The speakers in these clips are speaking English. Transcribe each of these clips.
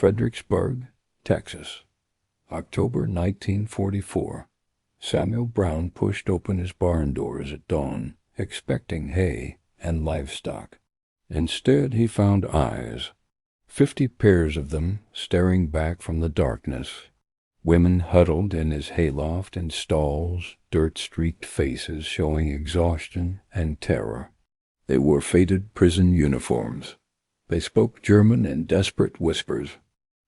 Fredericksburg, Texas, October 1944. Samuel Brown pushed open his barn doors at dawn, expecting hay and livestock. Instead, he found eyes, 50 pairs of them staring back from the darkness. Women huddled in his hayloft and stalls, dirt-streaked faces showing exhaustion and terror. They wore faded prison uniforms. They spoke German in desperate whispers.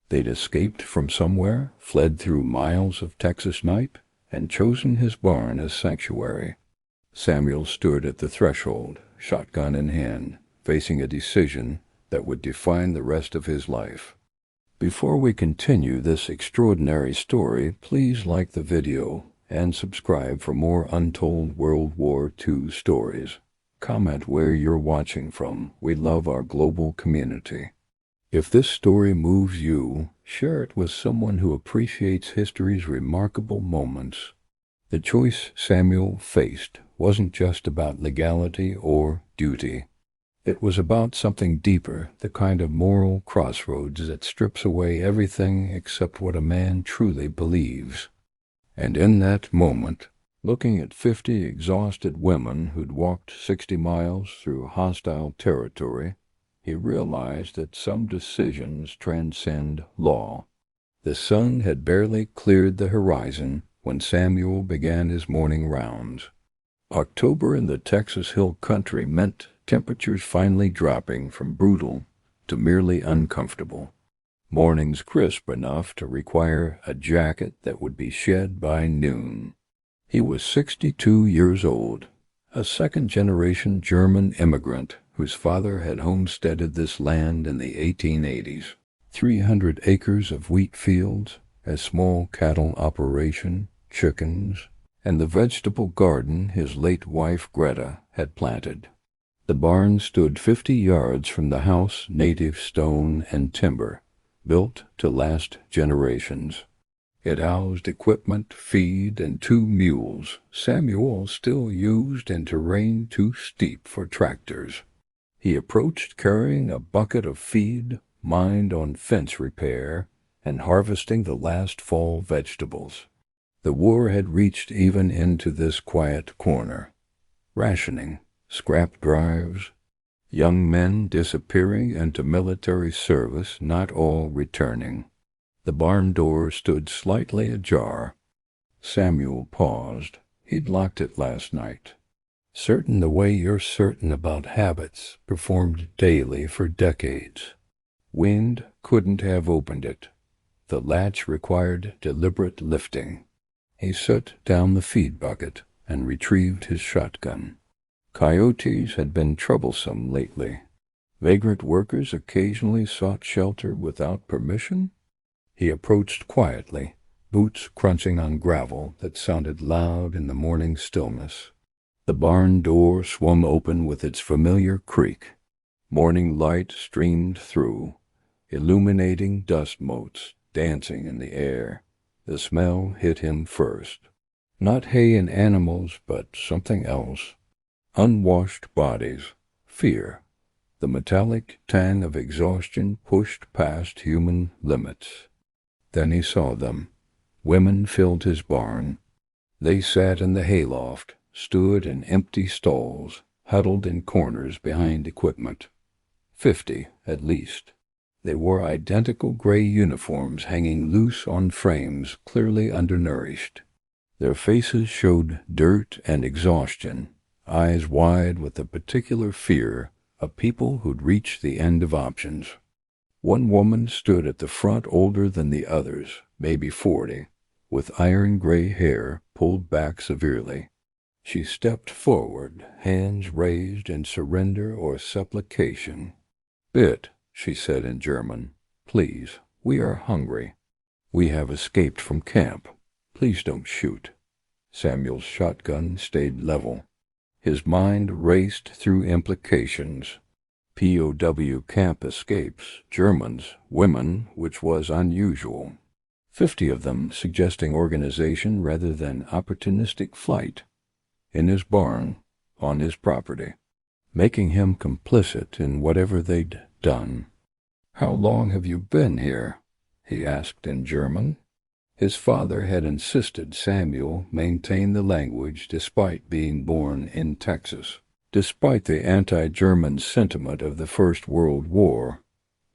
They'd escaped from somewhere, fled through miles of Texas night, and chosen his barn as sanctuary. Samuel stood at the threshold, shotgun in hand, facing a decision that would define the rest of his life. Before we continue this extraordinary story, please like the video and subscribe for more Untold World War II stories. Comment where you're watching from. We love our global community. If this story moves you, share it with someone who appreciates history's remarkable moments. The choice Samuel faced wasn't just about legality or duty. It was about something deeper, the kind of moral crossroads that strips away everything except what a man truly believes. And in that moment, looking at 50 exhausted women who'd walked 60 miles through hostile territory, he realized that some decisions transcend law. The sun had barely cleared the horizon when Samuel began his morning rounds. October in the Texas Hill Country meant temperatures finally dropping from brutal to merely uncomfortable. Mornings crisp enough to require a jacket that would be shed by noon. He was 62 years old, a second-generation German immigrant whose father had homesteaded this land in the 1880s. 300 acres of wheat fields, a small cattle operation, chickens, and the vegetable garden his late wife Greta had planted. The barn stood 50 yards from the house, native stone and timber, built to last generations. It housed equipment, feed, and 2 mules Samuel still used in terrain too steep for tractors. He approached carrying a bucket of feed, mined on fence repair, and harvesting the last fall vegetables. The war had reached even into this quiet corner. Rationing, scrap drives, young men disappearing into military service, not all returning. The barn door stood slightly ajar. Samuel paused. He'd locked it last night. Certain the way you're certain about habits performed daily for decades. Wind couldn't have opened it. The latch required deliberate lifting. He set down the feed bucket and retrieved his shotgun. Coyotes had been troublesome lately. Vagrant workers occasionally sought shelter without permission. He approached quietly, boots crunching on gravel that sounded loud in the morning stillness. The barn door swung open with its familiar creak. Morning light streamed through, illuminating dust motes dancing in the air. The smell hit him first. Not hay and animals, but something else. Unwashed bodies, fear. The metallic tang of exhaustion pushed past human limits. Then he saw them. Women filled his barn. They sat in the hayloft, stood in empty stalls, huddled in corners behind equipment. 50, at least. They wore identical gray uniforms hanging loose on frames, clearly undernourished. Their faces showed dirt and exhaustion, eyes wide with a particular fear of people who'd reached the end of options. One woman stood at the front older than the others, maybe 40, with iron gray hair pulled back severely. She stepped forward, hands raised in surrender or supplication. "Bitte," she said in German. "Please, we are hungry. We have escaped from camp. Please don't shoot." Samuel's shotgun stayed level. His mind raced through implications. POW camp escapes, Germans, women, which was unusual. 50 of them suggesting organization rather than opportunistic flight. In his barn, on his property, making him complicit in whatever they'd done. "How long have you been here?" he asked in German. His father had insisted Samuel maintain the language despite being born in Texas. Despite the anti-German sentiment of the First World War,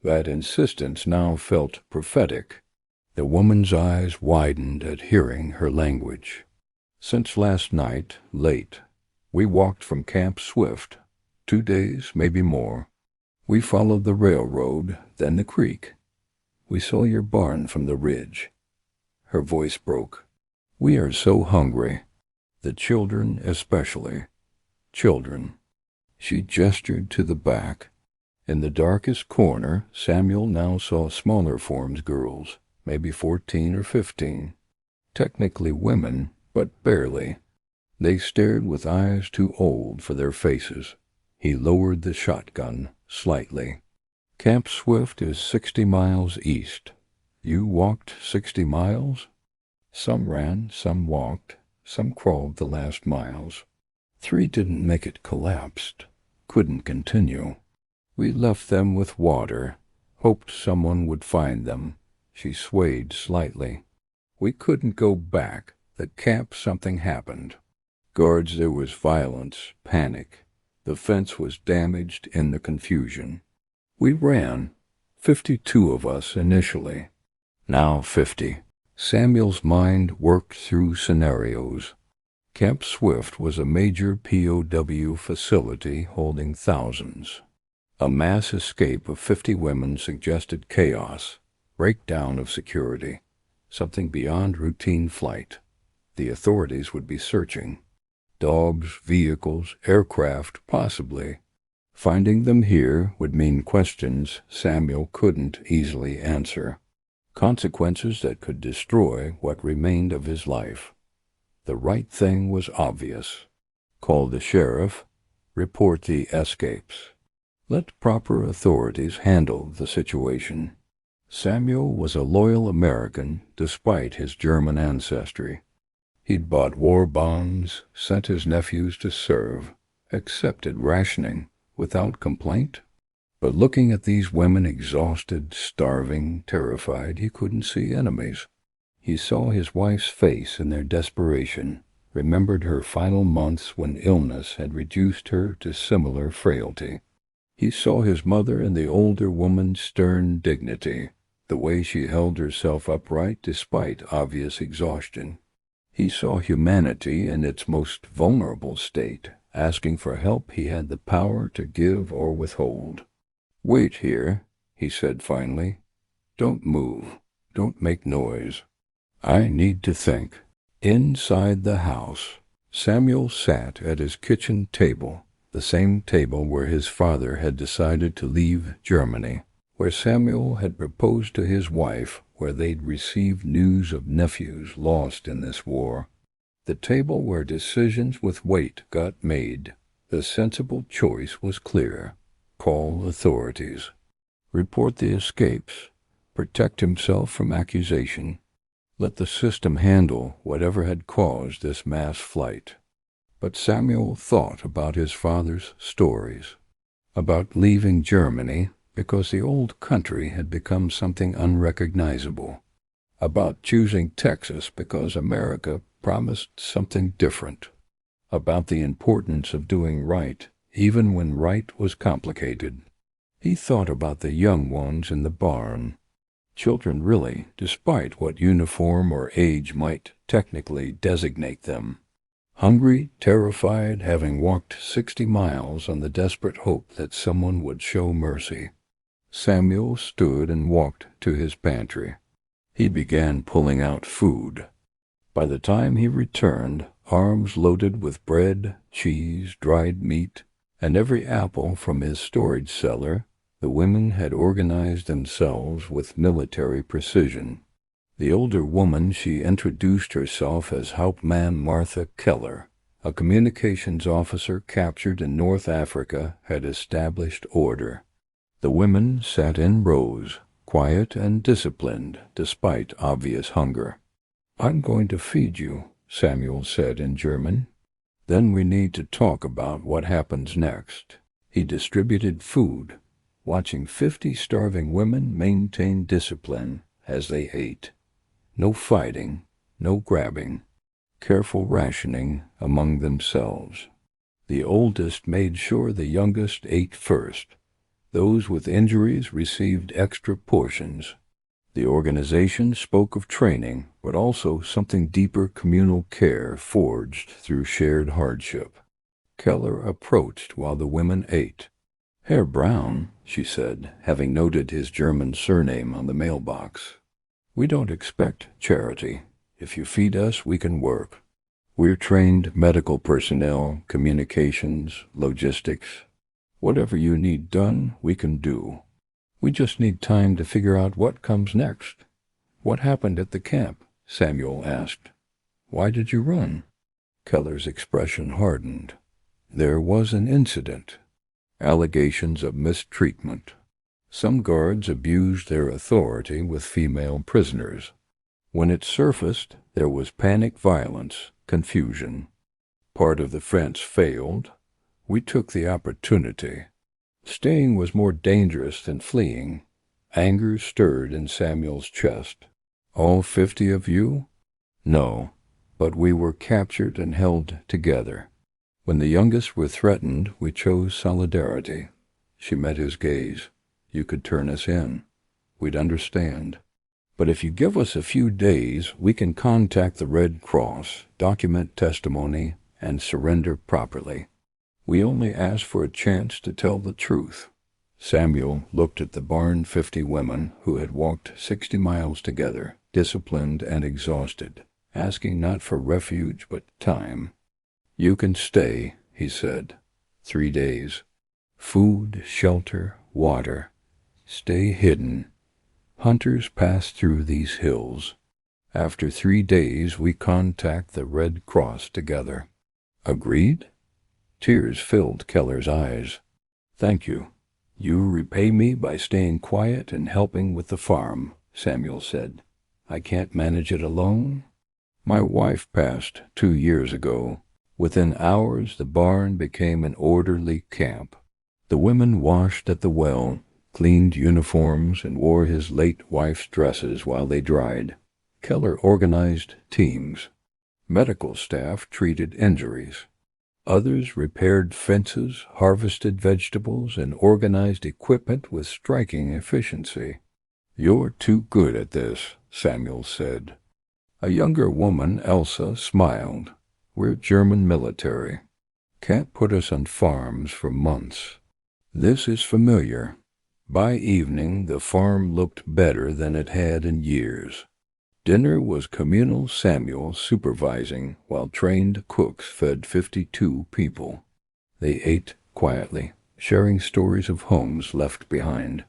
that insistence now felt prophetic. The woman's eyes widened at hearing her language. Since last night, late, we walked from Camp Swift, 2 days, maybe more. We followed the railroad, then the creek. We saw your barn from the ridge. Her voice broke. We are so hungry. The children especially. Children. She gestured to the back. In the darkest corner, Samuel now saw smaller forms girls, maybe 14 or 15. Technically women, but barely. They stared with eyes too old for their faces. He lowered the shotgun slightly. Camp Swift is 60 miles east. You walked 60 miles? Some ran, some walked, some crawled the last miles. 3 didn't make it, collapsed, couldn't continue. We left them with water, hoped someone would find them. She swayed slightly. We couldn't go back. The camp, something happened. Guards, there was violence, panic. The fence was damaged in the confusion. We ran, 52 of us initially. Now 50. Samuel's mind worked through scenarios. Camp Swift was a major POW facility holding thousands. A mass escape of 50 women suggested chaos, breakdown of security, something beyond routine flight. The authorities would be searching. Dogs, vehicles, aircraft, possibly. Finding them here would mean questions Samuel couldn't easily answer. Consequences that could destroy what remained of his life. The right thing was obvious. Call the sheriff. Report the escapes. Let proper authorities handle the situation. Samuel was a loyal American despite his German ancestry. He'd bought war bonds, sent his nephews to serve, accepted rationing without complaint. But looking at these women exhausted, starving, terrified, he couldn't see enemies. He saw his wife's face in their desperation, remembered her final months when illness had reduced her to similar frailty. He saw his mother and the older woman's stern dignity, the way she held herself upright despite obvious exhaustion. He saw humanity in its most vulnerable state, asking for help he had the power to give or withhold. "Wait here," he said finally. "Don't move. Don't make noise. I need to think." Inside the house, Samuel sat at his kitchen table, the same table where his father had decided to leave Germany, where Samuel had proposed to his wife, where they'd received news of nephews lost in this war. The table where decisions with weight got made. The sensible choice was clear. Call authorities. Report the escapes. Protect himself from accusation. Let the system handle whatever had caused this mass flight. But Samuel thought about his father's stories, about leaving Germany because the old country had become something unrecognizable, about choosing Texas because America promised something different, about the importance of doing right even when right was complicated. He thought about the young ones in the barn. Children really, despite what uniform or age might technically designate them. Hungry, terrified, having walked 60 miles on the desperate hope that someone would show mercy. Samuel stood and walked to his pantry. He began pulling out food. By the time he returned, arms loaded with bread, cheese, dried meat, and every apple from his storage cellar, the women had organized themselves with military precision. The older woman, she introduced herself as Hauptmann Martha Keller, a communications officer captured in North Africa, had established order. The women sat in rows, quiet and disciplined despite obvious hunger. "I'm going to feed you," Samuel said in German. "Then we need to talk about what happens next." He distributed food. Watching 50 starving women maintain discipline as they ate. No fighting, no grabbing. Careful rationing among themselves. The oldest made sure the youngest ate first. Those with injuries received extra portions. The organization spoke of training, but also something deeper, communal care forged through shared hardship. Keller approached while the women ate. "Herr Braun," she said, having noted his German surname on the mailbox, "we don't expect charity. If you feed us, we can work. We're trained medical personnel, communications, logistics. Whatever you need done, we can do. We just need time to figure out what comes next." "What happened at the camp?" Samuel asked. "Why did you run?" Keller's expression hardened. "There was an incident. Allegations of mistreatment. Some guards abused their authority with female prisoners. When it surfaced, there was panic violence, confusion. Part of the fence failed. We took the opportunity. Staying was more dangerous than fleeing." Anger stirred in Samuel's chest. "All 50 of you?" "No, but we were captured and held together. When the youngest were threatened, we chose solidarity." She met his gaze. "You could turn us in. We'd understand. But if you give us a few days, we can contact the Red Cross, document testimony, and surrender properly. We only ask for a chance to tell the truth." Samuel looked at the Barn 50 women who had walked 60 miles together, disciplined and exhausted, asking not for refuge but time. "You can stay," he said. 3 days. Food, shelter, water. Stay hidden. Hunters pass through these hills. After 3 days, we contact the Red Cross together." "Agreed?" Tears filled Keller's eyes. "Thank you. You repay me by staying quiet and helping with the farm," Samuel said. "I can't manage it alone. My wife passed 2 years ago. Within hours, the barn became an orderly camp. The women washed at the well, cleaned uniforms, and wore his late wife's dresses while they dried. Keller organized teams. Medical staff treated injuries. Others repaired fences, harvested vegetables, and organized equipment with striking efficiency. "You're too good at this," Samuel said. A younger woman, Elsa, smiled. "We're German military. Can't put us on farms for months. This is familiar." By evening, the farm looked better than it had in years. Dinner was communal, Samuel supervising, while trained cooks fed 52 people. They ate quietly, sharing stories of homes left behind.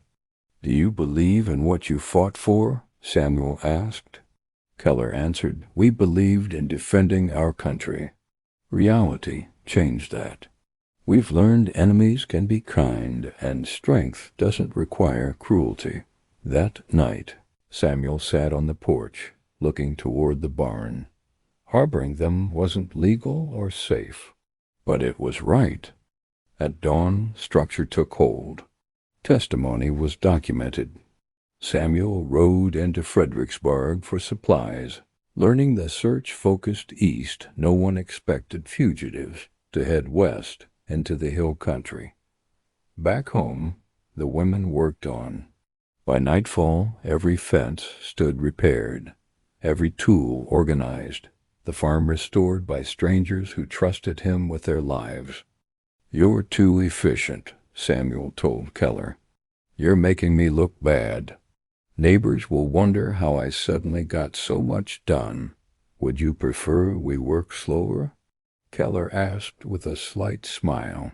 "Do you believe in what you fought for?" Samuel asked. Keller answered, "We believed in defending our country. Reality changed that. We've learned enemies can be kind, and strength doesn't require cruelty." That night, Samuel sat on the porch, looking toward the barn. Harboring them wasn't legal or safe, but it was right. At dawn, structure took hold. Testimony was documented. Samuel rode into Fredericksburg for supplies. Learning the search focused east, no one expected fugitives to head west into the hill country. Back home, the women worked on. By nightfall, every fence stood repaired, every tool organized, the farm restored by strangers who trusted him with their lives. "You're too efficient," Samuel told Keller. "You're making me look bad. Neighbors will wonder how I suddenly got so much done. Would you prefer we work slower?" Keller asked with a slight smile.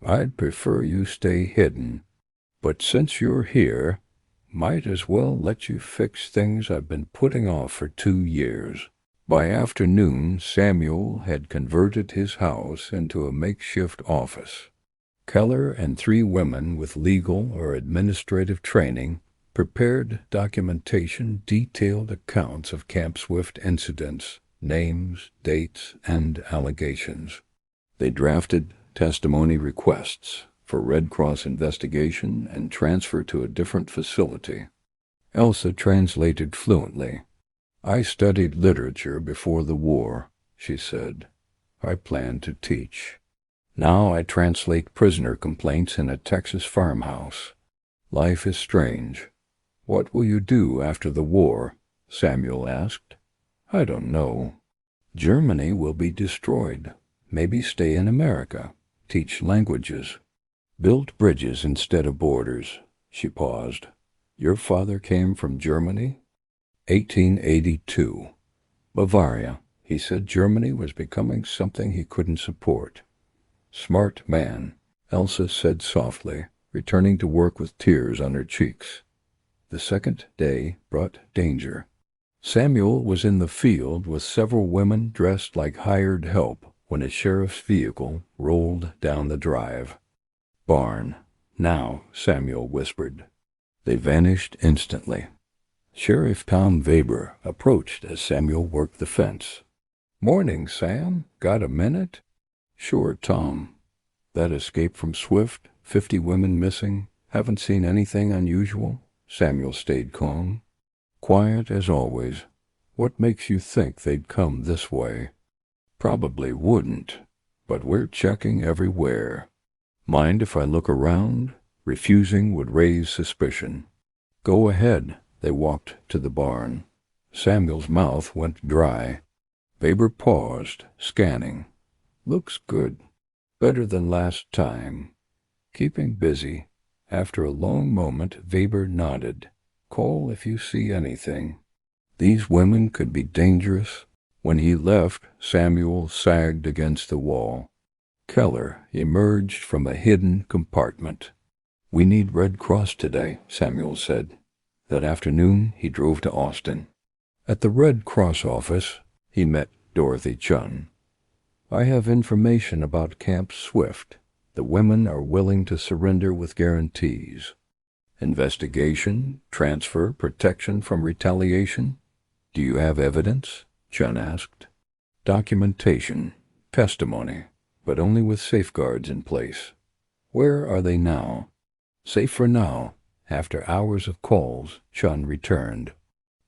"I'd prefer you stay hidden. But since you're here, might as well let you fix things I've been putting off for 2 years." By afternoon, Samuel had converted his house into a makeshift office. Keller and 3 women with legal or administrative training prepared documentation, detailed accounts of Camp Swift incidents, names, dates, and allegations. They drafted testimony requests for Red Cross investigation and transfer to a different facility. Elsa translated fluently. "I studied literature before the war," she said. "I plan to teach. Now I translate prisoner complaints in a Texas farmhouse. Life is strange." "What will you do after the war?" Samuel asked. "I don't know. Germany will be destroyed. Maybe stay in America. Teach languages. Build bridges instead of borders." She paused. "Your father came from Germany?" 1882. Bavaria. He said Germany was becoming something he couldn't support. "Smart man," Elsa said softly, returning to work with tears on her cheeks. The second day brought danger. Samuel was in the field with several women dressed like hired help when a sheriff's vehicle rolled down the drive. "Barn. Now," Samuel whispered. They vanished instantly. Sheriff Tom Weber approached as Samuel worked the fence. "Morning, Sam. Got a minute?" "Sure, Tom." "That escape from Swift, 50 women missing. Haven't seen anything unusual?" Samuel stayed calm. "Quiet as always. What makes you think they'd come this way?" "Probably wouldn't, but we're checking everywhere." "Mind if I look around?" Refusing would raise suspicion. "Go ahead." They walked to the barn. Samuel's mouth went dry. Weber paused, scanning. "Looks good. Better than last time. Keeping busy." After a long moment, Weber nodded. "Call if you see anything." These women could be dangerous. When he left, Samuel sagged against the wall. Keller emerged from a hidden compartment. "We need Red Cross today," Samuel said. That afternoon, he drove to Austin. At the Red Cross office, he met Dorothy Chun. "I have information about Camp Swift. The women are willing to surrender with guarantees." "Investigation, transfer, protection from retaliation? Do you have evidence?" Chun asked. "Documentation, testimony, but only with safeguards in place." "Where are they now?" "Safe for now." After hours of calls, Chun returned.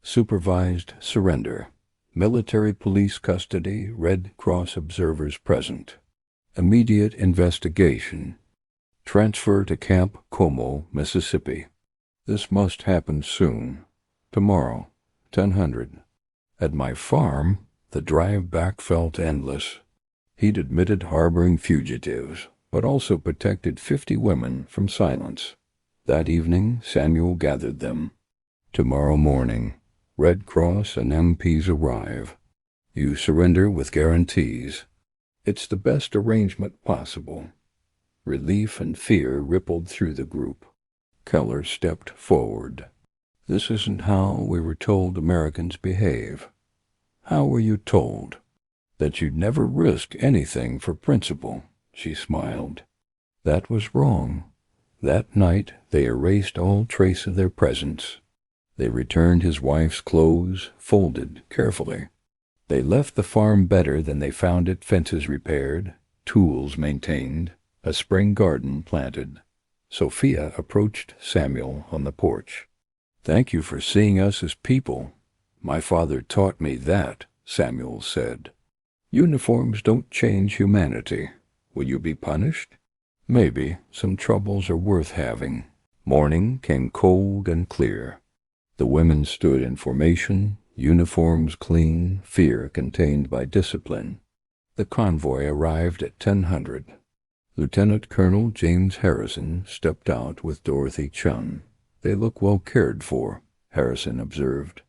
"Supervised surrender. Military police custody, Red Cross observers present. Immediate investigation. Transfer to Camp Como, Mississippi. This must happen soon. Tomorrow, 1000. At my farm, the drive back felt endless. He'd admitted harboring fugitives, but also protected 50 women from silence. That evening, Samuel gathered them. "Tomorrow morning, Red Cross and MPs arrive. You surrender with guarantees. It's the best arrangement possible." Relief and fear rippled through the group. Keller stepped forward. "This isn't how we were told Americans behave." "How were you told?" "That you'd never risk anything for principle," she smiled. "That was wrong." That night they erased all trace of their presence. They returned his wife's clothes, folded carefully. They left the farm better than they found it, fences repaired, tools maintained, a spring garden planted. Sophia approached Samuel on the porch. "Thank you for seeing us as people." "My father taught me that," Samuel said. "Uniforms don't change humanity. Will you be punished?" "Maybe. Some troubles are worth having." Morning came cold and clear. The women stood in formation, uniforms clean, fear contained by discipline. The convoy arrived at 1000. Lieutenant Colonel James Harrison stepped out with Dorothy Chun. "They look well cared for," Harrison observed.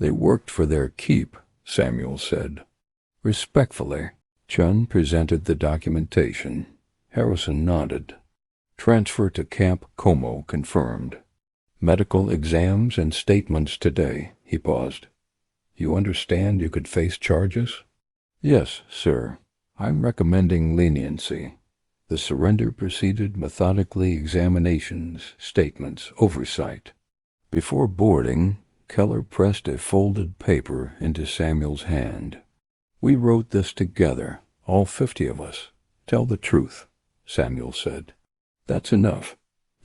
"They worked for their keep," Samuel said. Respectfully, Chun presented the documentation. Harrison nodded. "Transfer to Camp Como confirmed. Medical exams and statements today." He paused. "You understand you could face charges?" "Yes, sir. I'm recommending leniency." The surrender proceeded methodically, examinations, statements, oversight. Before boarding, Keller pressed a folded paper into Samuel's hand. "We wrote this together, all 50 of us. Tell the truth," Samuel said. "That's enough."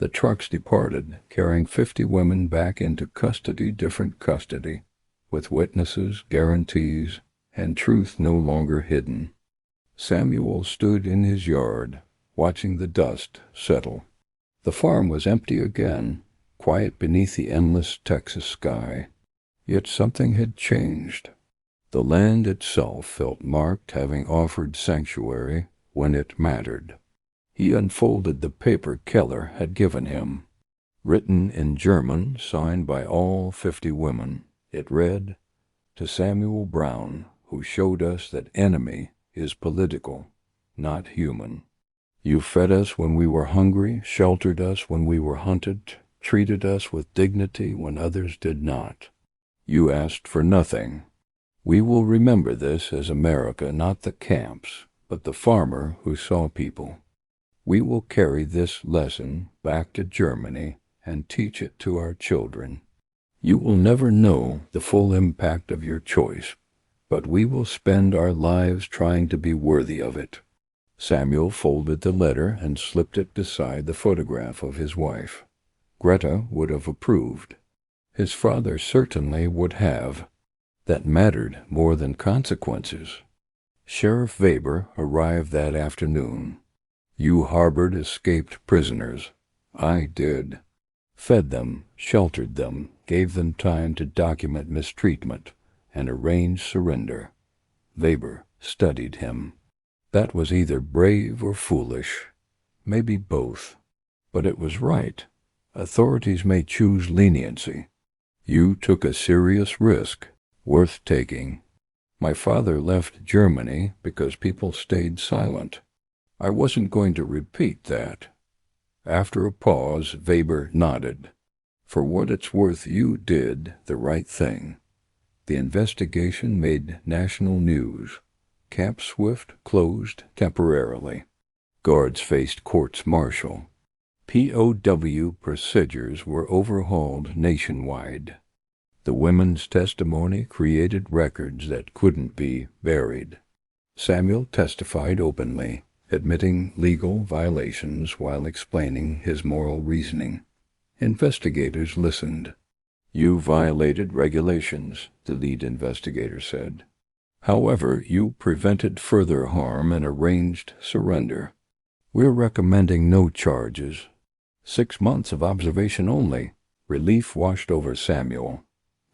The trucks departed, carrying 50 women back into different custody, with witnesses, guarantees, and truth no longer hidden. Samuel stood in his yard, watching the dust settle. The farm was empty again, quiet beneath the endless Texas sky. Yet something had changed. The land itself felt marked, having offered sanctuary when it mattered. He unfolded the paper Keller had given him. Written in German, signed by all 50 women, it read, "To Samuel Brown, who showed us that enemy is political, not human. You fed us when we were hungry, sheltered us when we were hunted, treated us with dignity when others did not. You asked for nothing. We will remember this as America, not the camps, but the farmer who saw people. We will carry this lesson back to Germany and teach it to our children. You will never know the full impact of your choice, but we will spend our lives trying to be worthy of it." Samuel folded the letter and slipped it beside the photograph of his wife. Greta would have approved. His father certainly would have. That mattered more than consequences. Sheriff Weber arrived that afternoon. "You harbored escaped prisoners. I did. Fed them, sheltered them, gave them time to document mistreatment, and arrange surrender." Weber studied him. That was either brave or foolish, maybe both. But it was right. Authorities may choose leniency. You took a serious risk, worth taking. My father left Germany because people stayed silent. I wasn't going to repeat that. After a pause, Weber nodded. For what it's worth, you did the right thing. The investigation made national news. Camp Swift closed temporarily. Guards faced courts-martial. POW procedures were overhauled nationwide. The women's testimony created records that couldn't be buried. Samuel testified openly, admitting legal violations while explaining his moral reasoning. Investigators listened. "You violated regulations," the lead investigator said. "However, you prevented further harm and arranged surrender. We're recommending no charges. 6 months of observation only." Relief washed over Samuel.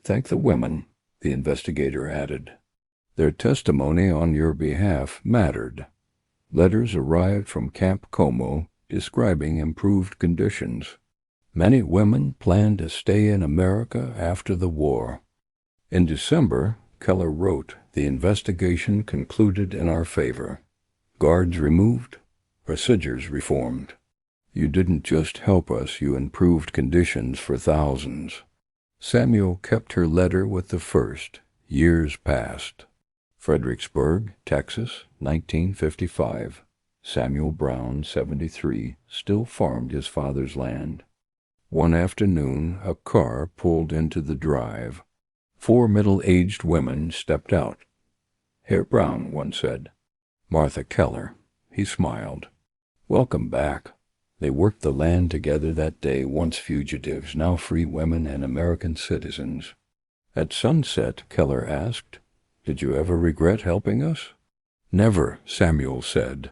"Thank the women," the investigator added. "Their testimony on your behalf mattered. Letters arrived from Camp Como describing improved conditions. Many women planned to stay in America after the war." In December, Keller wrote, "The investigation concluded in our favor. Guards removed, procedures reformed. You didn't just help us, you improved conditions for thousands." Samuel kept her letter with the first. Years passed. Fredericksburg, Texas, 1955. Samuel Brown, 73, still farmed his father's land. One afternoon, a car pulled into the drive. 4 middle-aged women stepped out. "Herr Brown," one said. "Martha Keller." He smiled. "Welcome back." They worked the land together that day, once fugitives, now free women and American citizens. At sunset, Keller asked, "Did you ever regret helping us?" "Never," Samuel said.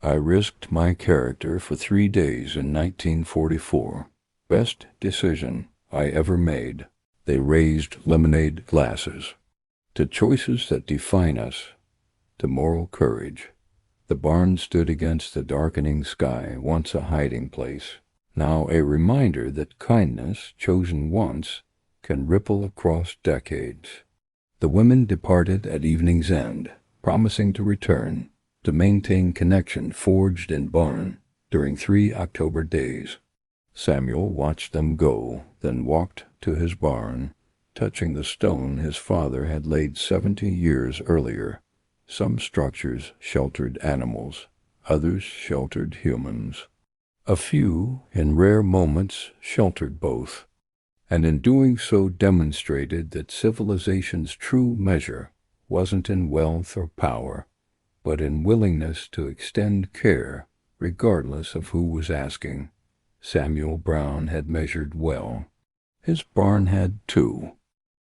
"I risked my character for 3 days in 1944. Best decision I ever made." They raised lemonade glasses. "To choices that define us, to moral courage." The barn stood against the darkening sky, once a hiding place, now a reminder that kindness, chosen once, can ripple across decades. The women departed at evening's end, promising to return, to maintain connection forged in barn during 3 October days. Samuel watched them go, then walked to his barn, touching the stone his father had laid 70 years earlier. Some structures sheltered animals, others sheltered humans. A few, in rare moments, sheltered both, and in doing so demonstrated that civilization's true measure wasn't in wealth or power, but in willingness to extend care regardless of who was asking. Samuel Brown had measured well. His barn had 2,